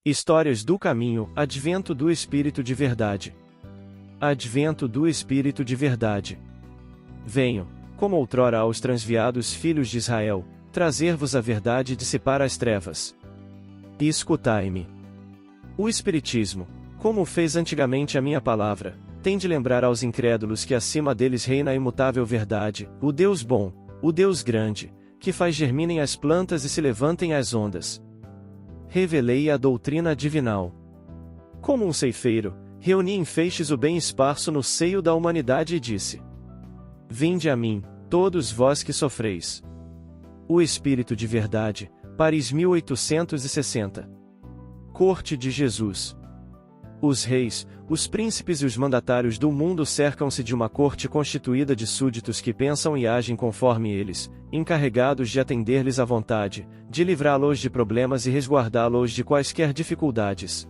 Histórias do caminho, advento do Espírito de verdade. Advento do Espírito de verdade. Venho, como outrora aos transviados filhos de Israel, trazer-vos a verdade e dissipar as trevas. Escutai-me. O Espiritismo, como fez antigamente a minha palavra, tem de lembrar aos incrédulos que acima deles reina a imutável verdade, o Deus bom, o Deus grande, que faz germinem as plantas e se levantem as ondas. Revelei a doutrina divinal. Como um ceifeiro, reuni em feixes o bem esparso no seio da humanidade e disse: Vinde a mim, todos vós que sofreis. O Espírito de Verdade, Paris 1860. Corte de Jesus. Os reis, os príncipes e os mandatários do mundo cercam-se de uma corte constituída de súditos que pensam e agem conforme eles, encarregados de atender-lhes à vontade, de livrá-los de problemas e resguardá-los de quaisquer dificuldades.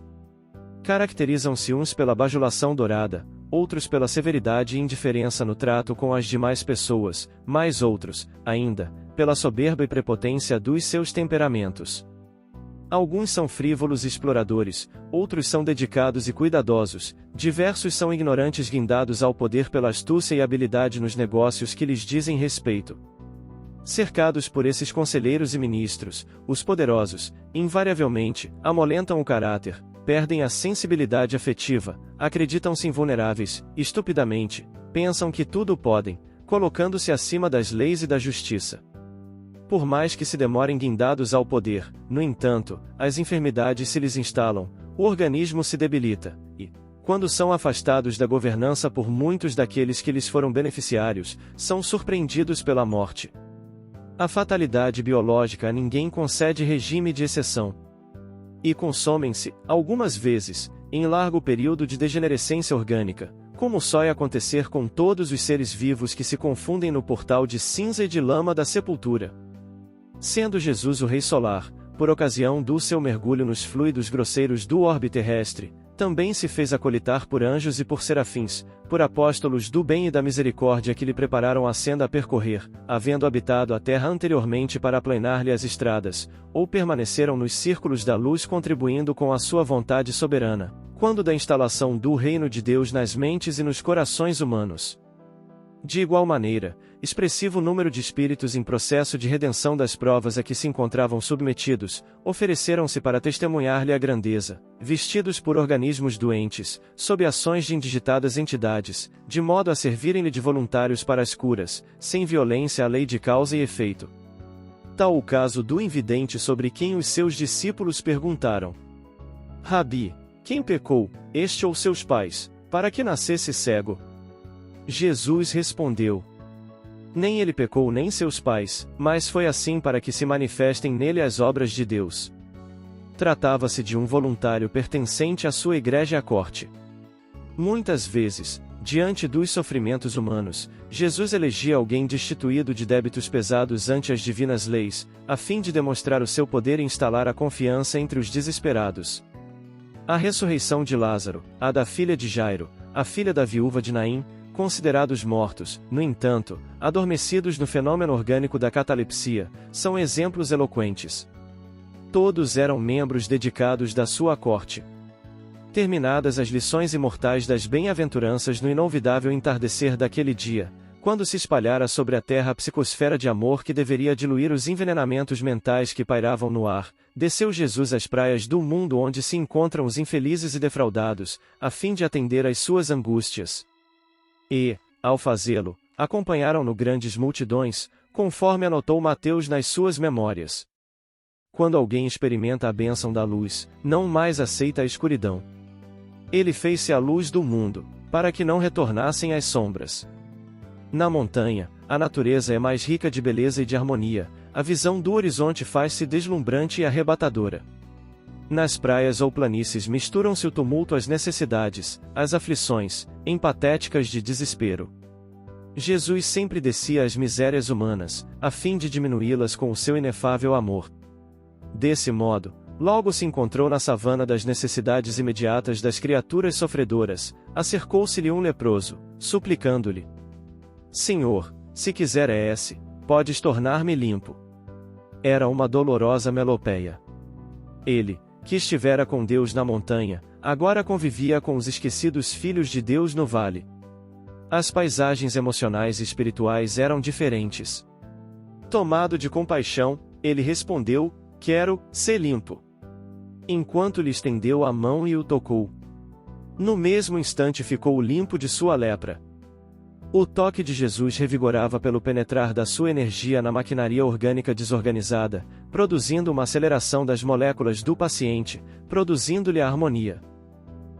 Caracterizam-se uns pela bajulação dourada, outros pela severidade e indiferença no trato com as demais pessoas, mais outros, ainda, pela soberba e prepotência dos seus temperamentos. Alguns são frívolos e exploradores, outros são dedicados e cuidadosos, diversos são ignorantes guindados ao poder pela astúcia e habilidade nos negócios que lhes dizem respeito. Cercados por esses conselheiros e ministros, os poderosos, invariavelmente, amolentam o caráter, perdem a sensibilidade afetiva, acreditam-se invulneráveis, estupidamente, pensam que tudo podem, colocando-se acima das leis e da justiça. Por mais que se demorem guindados ao poder, no entanto, as enfermidades se lhes instalam, o organismo se debilita, e, quando são afastados da governança por muitos daqueles que lhes foram beneficiários, são surpreendidos pela morte. A fatalidade biológica a ninguém concede regime de exceção. E consomem-se, algumas vezes, em largo período de degenerescência orgânica, como só acontecer com todos os seres vivos que se confundem no portal de cinza e de lama da sepultura. Sendo Jesus o Rei Solar, por ocasião do seu mergulho nos fluidos grosseiros do orbe terrestre, também se fez acolitar por anjos e por serafins, por apóstolos do bem e da misericórdia que lhe prepararam a senda a percorrer, havendo habitado a terra anteriormente para aplanar-lhe as estradas, ou permaneceram nos círculos da luz contribuindo com a sua vontade soberana, quando da instalação do reino de Deus nas mentes e nos corações humanos. De igual maneira, expressivo número de espíritos em processo de redenção das provas a que se encontravam submetidos, ofereceram-se para testemunhar-lhe a grandeza, vestidos por organismos doentes, sob ações de indigitadas entidades, de modo a servirem-lhe de voluntários para as curas, sem violência à lei de causa e efeito. Tal o caso do invidente sobre quem os seus discípulos perguntaram: Rabi, quem pecou, este ou seus pais, para que nascesse cego? Jesus respondeu: Nem ele pecou nem seus pais, mas foi assim para que se manifestem nele as obras de Deus. Tratava-se de um voluntário pertencente à sua igreja à corte. Muitas vezes, diante dos sofrimentos humanos, Jesus elegia alguém destituído de débitos pesados ante as divinas leis, a fim de demonstrar o seu poder e instalar a confiança entre os desesperados. A ressurreição de Lázaro, a da filha de Jairo, a filha da viúva de Naim, considerados mortos, no entanto, adormecidos no fenômeno orgânico da catalepsia, são exemplos eloquentes. Todos eram membros dedicados da sua corte. Terminadas as lições imortais das bem-aventuranças no inolvidável entardecer daquele dia, quando se espalhara sobre a terra a psicosfera de amor que deveria diluir os envenenamentos mentais que pairavam no ar, desceu Jesus às praias do mundo onde se encontram os infelizes e defraudados, a fim de atender às suas angústias. E, ao fazê-lo, acompanharam-no grandes multidões, conforme anotou Mateus nas suas memórias. Quando alguém experimenta a bênção da luz, não mais aceita a escuridão. Ele fez-se a luz do mundo, para que não retornassem as sombras. Na montanha, a natureza é mais rica de beleza e de harmonia, a visão do horizonte faz-se deslumbrante e arrebatadora. Nas praias ou planícies misturam-se o tumulto às necessidades, às aflições, empatéticas de desespero. Jesus sempre descia às misérias humanas, a fim de diminuí-las com o seu inefável amor. Desse modo, logo se encontrou na savana das necessidades imediatas das criaturas sofredoras, acercou-se-lhe um leproso, suplicando-lhe: Senhor, se quiseres, podes tornar-me limpo. Era uma dolorosa melopeia. Ele, que estivera com Deus na montanha, agora convivia com os esquecidos filhos de Deus no vale. As paisagens emocionais e espirituais eram diferentes. Tomado de compaixão, ele respondeu: quero ser limpo. Enquanto lhe estendeu a mão e o tocou. No mesmo instante ficou limpo de sua lepra. O toque de Jesus revigorava pelo penetrar da sua energia na maquinaria orgânica desorganizada, produzindo uma aceleração das moléculas do paciente, produzindo-lhe a harmonia.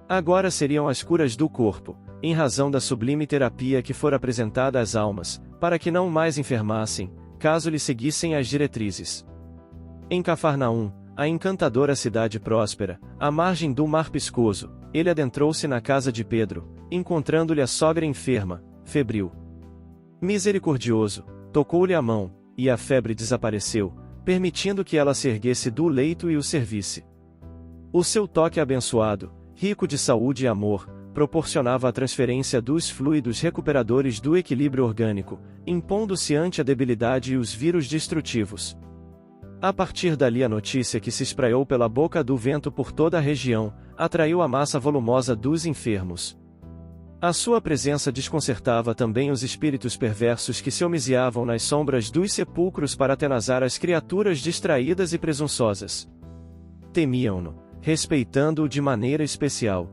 Agora seriam as curas do corpo, em razão da sublime terapia que fora apresentada às almas, para que não mais enfermassem, caso lhe seguissem as diretrizes. Em Cafarnaum, a encantadora cidade próspera, à margem do Mar Piscoso, ele adentrou-se na casa de Pedro, encontrando-lhe a sogra enferma, febril. Misericordioso, tocou-lhe a mão, e a febre desapareceu, permitindo que ela se erguesse do leito e o servisse. O seu toque abençoado, rico de saúde e amor, proporcionava a transferência dos fluidos recuperadores do equilíbrio orgânico, impondo-se ante a debilidade e os vírus destrutivos. A partir dali a notícia que se espraiou pela boca do vento por toda a região, atraiu a massa volumosa dos enfermos. A sua presença desconcertava também os espíritos perversos que se homiziavam nas sombras dos sepulcros para atenazar as criaturas distraídas e presunçosas. Temiam-no, respeitando-o de maneira especial.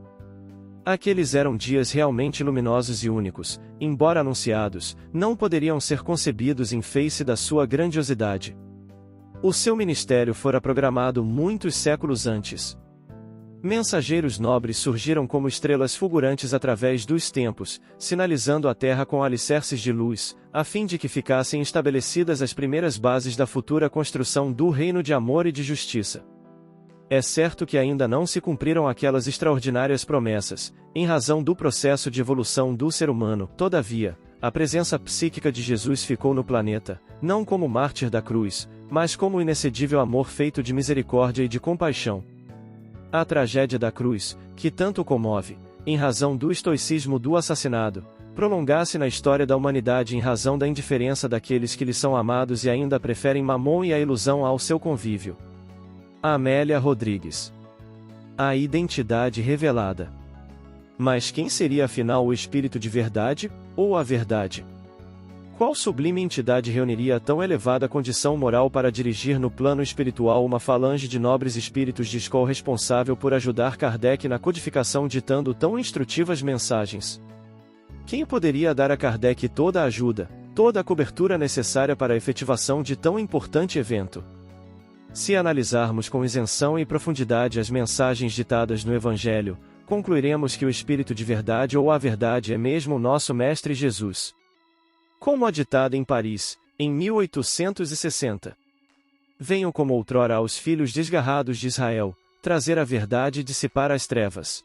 Aqueles eram dias realmente luminosos e únicos, embora anunciados, não poderiam ser concebidos em face da sua grandiosidade. O seu ministério fora programado muitos séculos antes. Mensageiros nobres surgiram como estrelas fulgurantes através dos tempos, sinalizando a terra com alicerces de luz, a fim de que ficassem estabelecidas as primeiras bases da futura construção do reino de amor e de justiça. É certo que ainda não se cumpriram aquelas extraordinárias promessas, em razão do processo de evolução do ser humano, todavia, a presença psíquica de Jesus ficou no planeta, não como mártir da cruz, mas como o inexcedível amor feito de misericórdia e de compaixão. A tragédia da cruz, que tanto comove, em razão do estoicismo do assassinado, prolongasse na história da humanidade em razão da indiferença daqueles que lhe são amados e ainda preferem Mamon e a ilusão ao seu convívio. Amélia Rodrigues. A identidade revelada. Mas quem seria afinal o espírito de verdade, ou a verdade? Qual sublime entidade reuniria tão elevada condição moral para dirigir no plano espiritual uma falange de nobres espíritos de escola responsável por ajudar Kardec na codificação ditando tão instrutivas mensagens? Quem poderia dar a Kardec toda a ajuda, toda a cobertura necessária para a efetivação de tão importante evento? Se analisarmos com isenção e profundidade as mensagens ditadas no Evangelho, concluiremos que o Espírito de verdade ou a verdade é mesmo o nosso Mestre Jesus. Como ditado em Paris, em 1860. Venham como outrora aos filhos desgarrados de Israel, trazer a verdade e dissipar as trevas.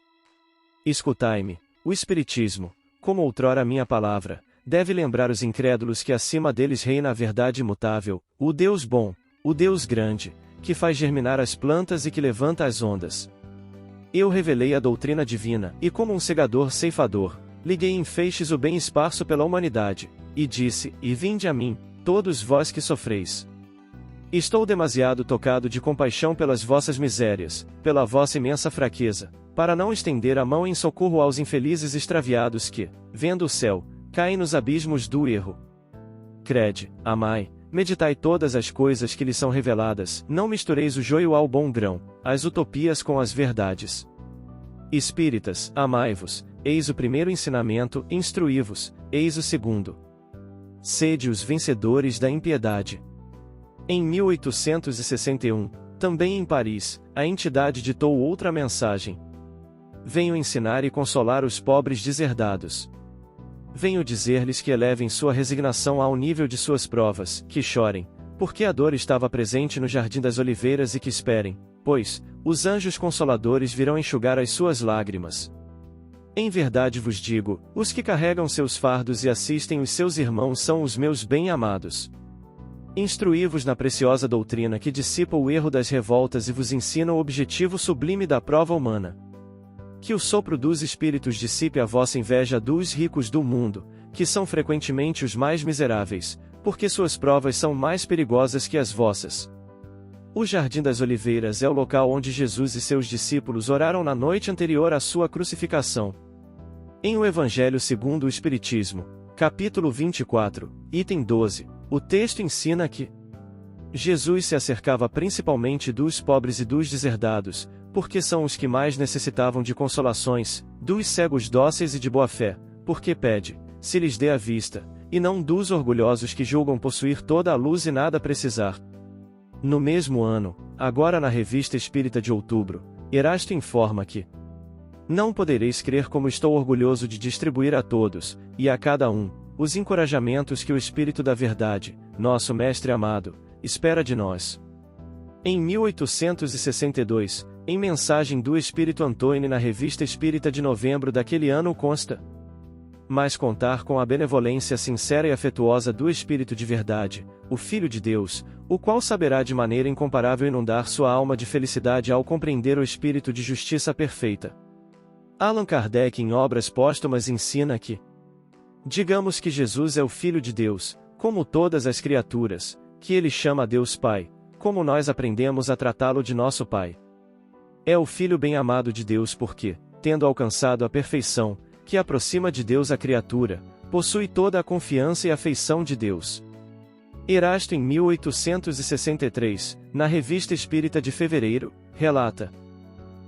Escutai-me, o Espiritismo, como outrora minha palavra, deve lembrar os incrédulos que acima deles reina a verdade imutável, o Deus bom, o Deus grande, que faz germinar as plantas e que levanta as ondas. Eu revelei a doutrina divina, e como um segador ceifador, liguei em feixes o bem esparso pela humanidade, e disse, e vinde a mim, todos vós que sofreis. Estou demasiado tocado de compaixão pelas vossas misérias, pela vossa imensa fraqueza, para não estender a mão em socorro aos infelizes extraviados que, vendo o céu, caem nos abismos do erro. Crede, amai, meditai todas as coisas que lhes são reveladas, não mistureis o joio ao bom grão, as utopias com as verdades. Espíritas, amai-vos, eis o primeiro ensinamento, instruí-vos, eis o segundo. Sede os vencedores da impiedade. Em 1861, também em Paris, a entidade ditou outra mensagem. Venho ensinar e consolar os pobres deserdados. Venho dizer-lhes que elevem sua resignação ao nível de suas provas, que chorem, porque a dor estava presente no Jardim das Oliveiras e que esperem, pois, os anjos consoladores virão enxugar as suas lágrimas. Em verdade vos digo, os que carregam seus fardos e assistem os seus irmãos são os meus bem-amados. Instruí-vos na preciosa doutrina que dissipa o erro das revoltas e vos ensina o objetivo sublime da prova humana. Que o sopro dos espíritos dissipe a vossa inveja dos ricos do mundo, que são frequentemente os mais miseráveis, porque suas provas são mais perigosas que as vossas. O Jardim das Oliveiras é o local onde Jesus e seus discípulos oraram na noite anterior à sua crucificação. Em O Evangelho segundo o Espiritismo, capítulo 24, item 12, o texto ensina que Jesus se acercava principalmente dos pobres e dos deserdados, porque são os que mais necessitavam de consolações, dos cegos dóceis e de boa-fé, porque pede, se lhes dê a vista, e não dos orgulhosos que julgam possuir toda a luz e nada precisar. No mesmo ano, agora na Revista Espírita de outubro, Erasto informa que não podereis crer como estou orgulhoso de distribuir a todos, e a cada um, os encorajamentos que o Espírito da Verdade, nosso Mestre amado, espera de nós. Em 1862, em mensagem do Espírito Antônio na Revista Espírita de novembro daquele ano consta: mas contar com a benevolência sincera e afetuosa do Espírito de Verdade, o Filho de Deus, o qual saberá de maneira incomparável inundar sua alma de felicidade ao compreender o Espírito de Justiça perfeita. Allan Kardec em Obras Póstumas ensina que digamos que Jesus é o Filho de Deus, como todas as criaturas, que ele chama a Deus Pai, como nós aprendemos a tratá-lo de nosso Pai. É o Filho bem-amado de Deus porque, tendo alcançado a perfeição, que aproxima de Deus a criatura, possui toda a confiança e afeição de Deus. Erasto em 1863, na Revista Espírita de fevereiro, relata: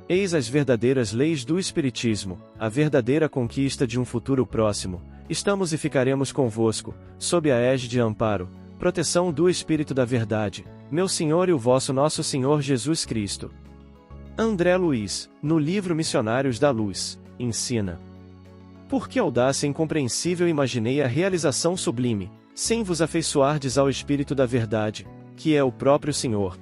eis as verdadeiras leis do Espiritismo, a verdadeira conquista de um futuro próximo, estamos e ficaremos convosco, sob a égide e amparo, proteção do Espírito da Verdade, meu Senhor e o vosso nosso Senhor Jesus Cristo. André Luiz, no livro Missionários da Luz, ensina: por que audácia incompreensível imaginei a realização sublime, sem vos afeiçoardes ao Espírito da Verdade, que é o próprio Senhor.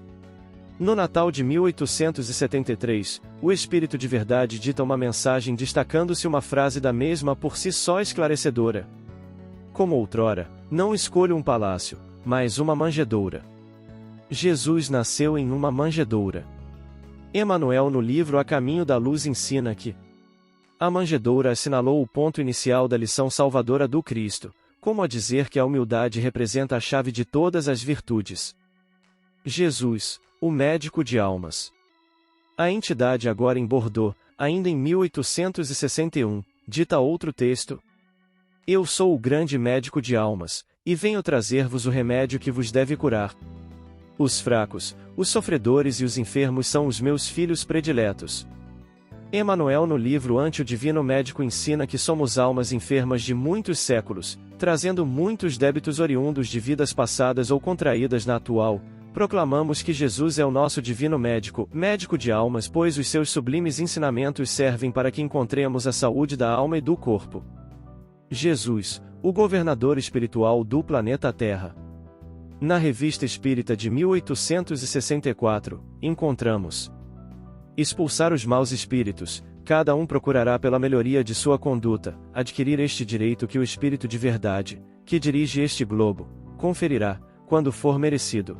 No Natal de 1873, o Espírito de Verdade dita uma mensagem destacando-se uma frase da mesma por si só esclarecedora. Como outrora, não escolho um palácio, mas uma manjedoura. Jesus nasceu em uma manjedoura. Emmanuel no livro A Caminho da Luz ensina que a manjedoura assinalou o ponto inicial da lição salvadora do Cristo, como a dizer que a humildade representa a chave de todas as virtudes. Jesus, o médico de almas. A entidade agora em Bordeaux, ainda em 1861, dita outro texto: eu sou o grande médico de almas, e venho trazer-vos o remédio que vos deve curar. Os fracos, os sofredores e os enfermos são os meus filhos prediletos. Emmanuel no livro Ante o Divino Médico ensina que somos almas enfermas de muitos séculos, trazendo muitos débitos oriundos de vidas passadas ou contraídas na atual. Proclamamos que Jesus é o nosso divino médico, médico de almas, pois os seus sublimes ensinamentos servem para que encontremos a saúde da alma e do corpo. Jesus, o governador espiritual do planeta Terra. Na Revista Espírita de 1864, encontramos: expulsar os maus espíritos, cada um procurará pela melhoria de sua conduta, adquirir este direito que o Espírito de Verdade, que dirige este globo, conferirá, quando for merecido.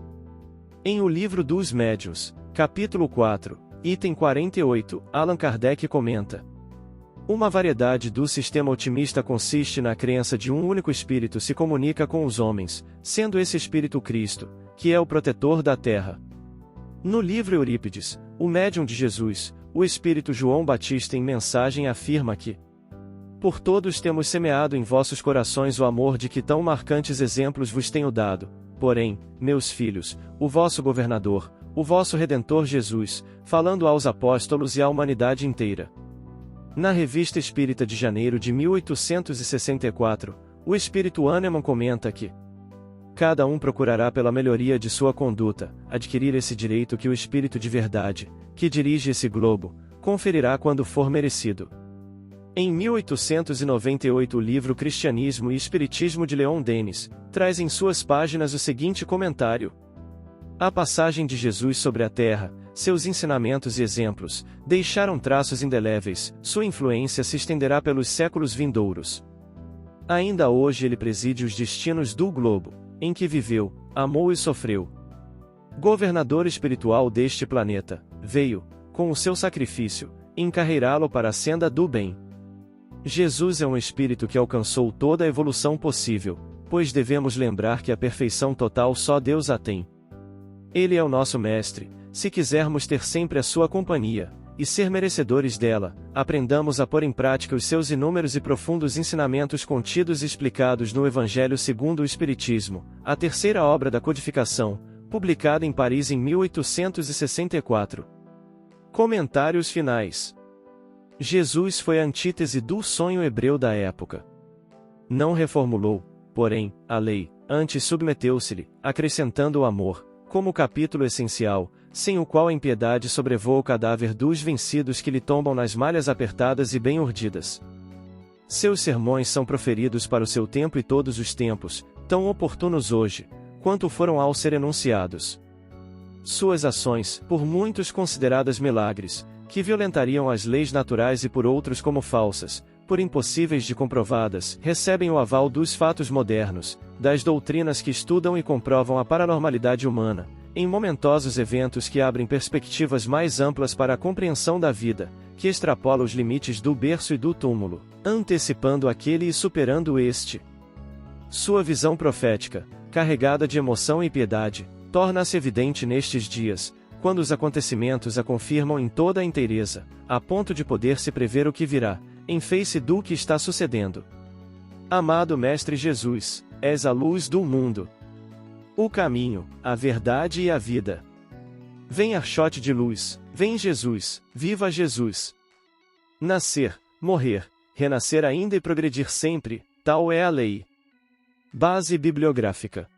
Em O Livro dos Médiuns, capítulo 4, item 48, Allan Kardec comenta: uma variedade do sistema otimista consiste na crença de um único Espírito se comunica com os homens, sendo esse Espírito Cristo, que é o protetor da Terra. No livro Eurípides, o médium de Jesus, o Espírito João Batista em mensagem afirma que por todos temos semeado em vossos corações o amor de que tão marcantes exemplos vos tenho dado, porém, meus filhos, o vosso governador, o vosso Redentor Jesus, falando aos apóstolos e à humanidade inteira. Na Revista Espírita de janeiro de 1864, o Espírito Hahnemann comenta que cada um procurará pela melhoria de sua conduta, adquirir esse direito que o Espírito de Verdade, que dirige esse globo, conferirá quando for merecido. Em 1898 o livro Cristianismo e Espiritismo de Leon Denis, traz em suas páginas o seguinte comentário: a passagem de Jesus sobre a terra, seus ensinamentos e exemplos, deixaram traços indeléveis, sua influência se estenderá pelos séculos vindouros. Ainda hoje ele preside os destinos do globo, em que viveu, amou e sofreu. Governador espiritual deste planeta, veio, com o seu sacrifício, encarreirá-lo para a senda do bem. Jesus é um espírito que alcançou toda a evolução possível, pois devemos lembrar que a perfeição total só Deus a tem. Ele é o nosso Mestre. Se quisermos ter sempre a sua companhia, e ser merecedores dela, aprendamos a pôr em prática os seus inúmeros e profundos ensinamentos contidos e explicados no Evangelho segundo o Espiritismo, a terceira obra da codificação, publicada em Paris em 1864. Comentários finais. Jesus foi a antítese do sonho hebreu da época. Não reformulou, porém, a lei, antes submeteu-se-lhe, acrescentando o amor, como capítulo essencial, sem o qual a impiedade sobrevoa o cadáver dos vencidos que lhe tombam nas malhas apertadas e bem urdidas. Seus sermões são proferidos para o seu tempo e todos os tempos, tão oportunos hoje, quanto foram ao ser enunciados. Suas ações, por muitos consideradas milagres, que violentariam as leis naturais e por outros como falsas, por impossíveis de comprovadas, recebem o aval dos fatos modernos, das doutrinas que estudam e comprovam a paranormalidade humana, em momentosos eventos que abrem perspectivas mais amplas para a compreensão da vida, que extrapola os limites do berço e do túmulo, antecipando aquele e superando este. Sua visão profética, carregada de emoção e piedade, torna-se evidente nestes dias, quando os acontecimentos a confirmam em toda a inteireza, a ponto de poder-se prever o que virá, em face do que está sucedendo. Amado Mestre Jesus, és a luz do mundo, o caminho, a verdade e a vida. Vem archote de luz, vem Jesus, viva Jesus! Nascer, morrer, renascer ainda e progredir sempre, tal é a lei. Base bibliográfica.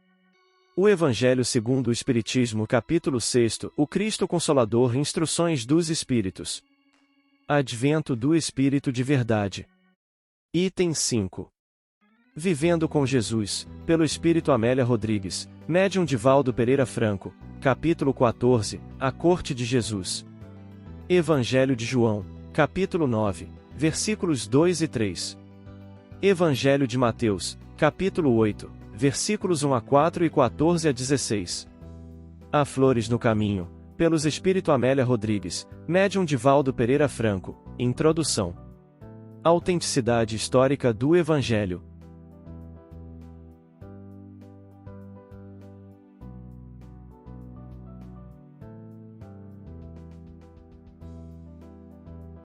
O Evangelho segundo o Espiritismo, capítulo 6, o Cristo Consolador, Instruções dos Espíritos. Advento do Espírito de Verdade. Item 5. Vivendo com Jesus, pelo Espírito Amélia Rodrigues, médium Divaldo Pereira Franco, capítulo 14, A Corte de Jesus. Evangelho de João, capítulo 9, versículos 2 e 3. Evangelho de Mateus, capítulo 8, versículos 1 a 4 e 14 a 16. Há flores no caminho, pelos Espírito Amélia Rodrigues, médium Divaldo Pereira Franco, introdução. Autenticidade histórica do Evangelho.